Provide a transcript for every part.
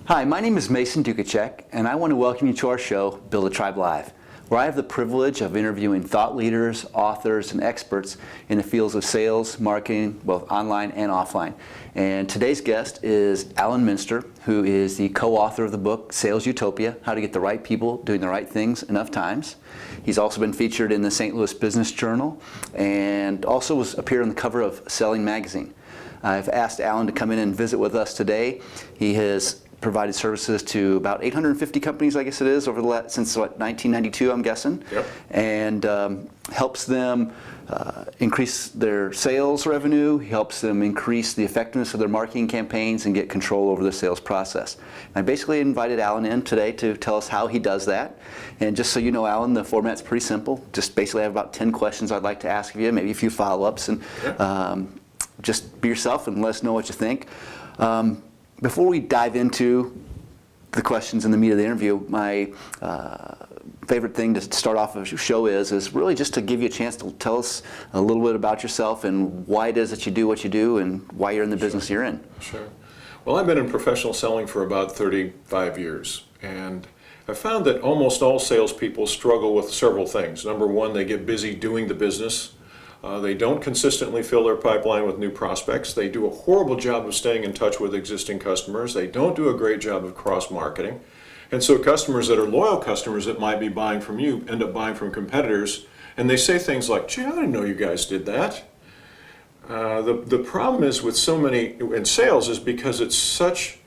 Hi, my name is Mason Dukacek, and I want to welcome you to our show, Build a Tribe Live, where I have the privilege of interviewing thought leaders, authors, and experts in the fields of sales, marketing, both online and offline. And today's guest is Alan Minster, who is the co-author of the book, Sales Utopia, How to Get the Right People Doing the Right Things Enough Times. He's also been featured in the St. Louis Business Journal and also appeared on the cover of Selling Magazine. I've asked Alan to come in and visit with us today. He has provided services to about 850 companies, I guess it is, since 1992, I'm guessing. Yep. And helps them increase their sales revenue. He helps them increase the effectiveness of their marketing campaigns and get control over the sales process. And I basically invited Alan in today to tell us how he does that. And just so you know, Alan, the format's pretty simple. Just basically I have about 10 questions I'd like to ask of you, maybe a few follow-ups, and just be yourself and let us know what you think. Before we dive into the questions and the meat of the interview, my favorite thing to start off a show is really just to give you a chance to tell us a little bit about yourself and why it is that you do what you do and why you're in the business you're in. Sure. Well, I've been in professional selling for about 35 years, and I found that almost all salespeople struggle with several things. Number one, they get busy doing the business. They don't consistently fill their pipeline with new prospects. They do a horrible job of staying in touch with existing customers. They don't do a great job of cross-marketing. And so customers that are loyal customers that might be buying from you end up buying from competitors, and they say things like, gee, I didn't know you guys did that. The problem is with so many in sales is because it's such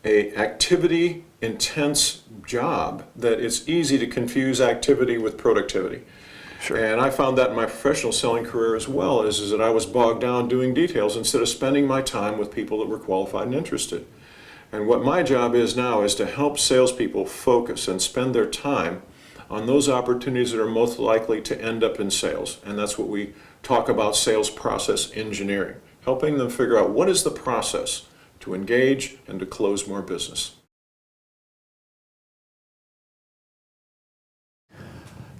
a activity-intense job that it's easy to confuse activity with productivity. Sure. And I found that in my professional selling career as well, is that I was bogged down doing details instead of spending my time with people that were qualified and interested. And what my job is now is to help salespeople focus and spend their time on those opportunities that are most likely to end up in sales. And that's what we talk about, sales process engineering, helping them figure out what is the process to engage and to close more business.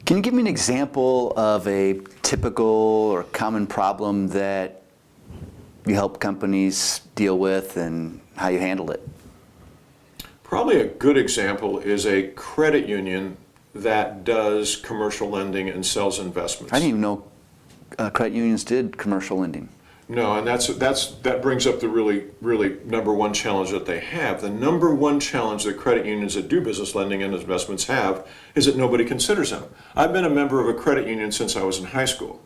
Can you give me an example of a typical or common problem that you help companies deal with and how you handled it? Probably a good example is a credit union that does commercial lending and sells investments. I didn't even know credit unions did commercial lending. No, and that brings up the really number one challenge that they have. The number one challenge that credit unions that do business lending and investments have is that nobody considers them. I've been a member of a credit union since I was in high school.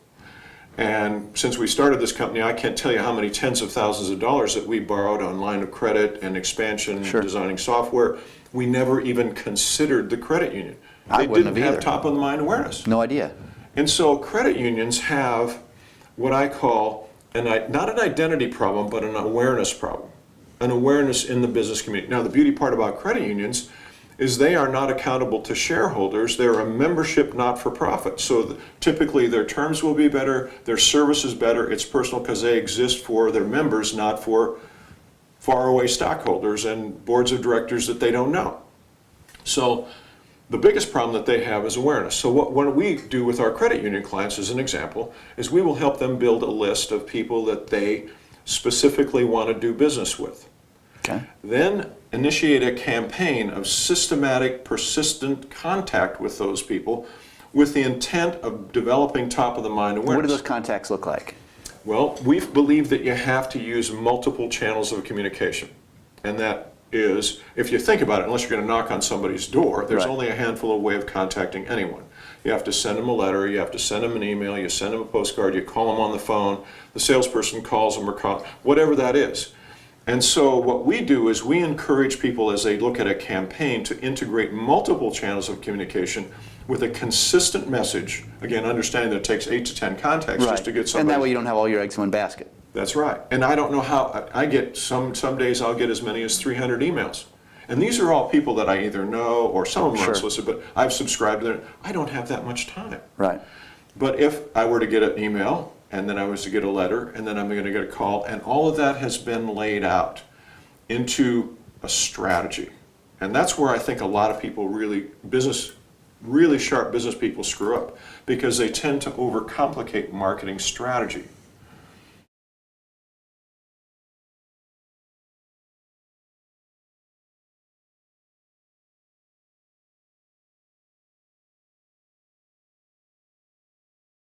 And since we started this company, I can't tell you how many tens of thousands of dollars that we borrowed on line of credit and expansion, Sure. designing software. We never even considered the credit union. I They wouldn't didn't have have either. top of the mind awareness. No idea. And so credit unions have what I call not an identity problem, but an awareness problem, an awareness in the business community. Now, the beauty part about credit unions is they are not accountable to shareholders. They're a membership not-for-profit. So typically their terms will be better, their service is better, it's personal because they exist for their members, not for faraway stockholders and boards of directors that they don't know. So the biggest problem that they have is awareness. So what we do with our credit union clients, as an example, is we will help them build a list of people that they specifically want to do business with. Okay. Then initiate a campaign of systematic, persistent contact with those people with the intent of developing top-of-the-mind awareness. What do those contacts look like? Well, we believe that you have to use multiple channels of communication, and that is, if you think about it, unless you're going to knock on somebody's door, there's Right. only a handful of ways of contacting anyone. You have to send them a letter, you have to send them an email, you send them a postcard, you call them on the phone, the salesperson calls them or whatever that is. And so what we do is we encourage people as they look at a campaign to integrate multiple channels of communication with a consistent message. Again, understanding that it takes 8 to 10 contacts just to get somebody. And that way you don't have all your eggs in one basket. That's right. And I don't know how, I get some days I'll get as many as 300 emails. And these are all people that I either know or some of them are unsolicited, but I've subscribed to them. I don't have that much time. Right. But if I were to get an email, and then I was to get a letter, and then I'm going to get a call, and all of that has been laid out into a strategy. And that's where I think a lot of people really sharp business people screw up, because they tend to overcomplicate marketing strategy.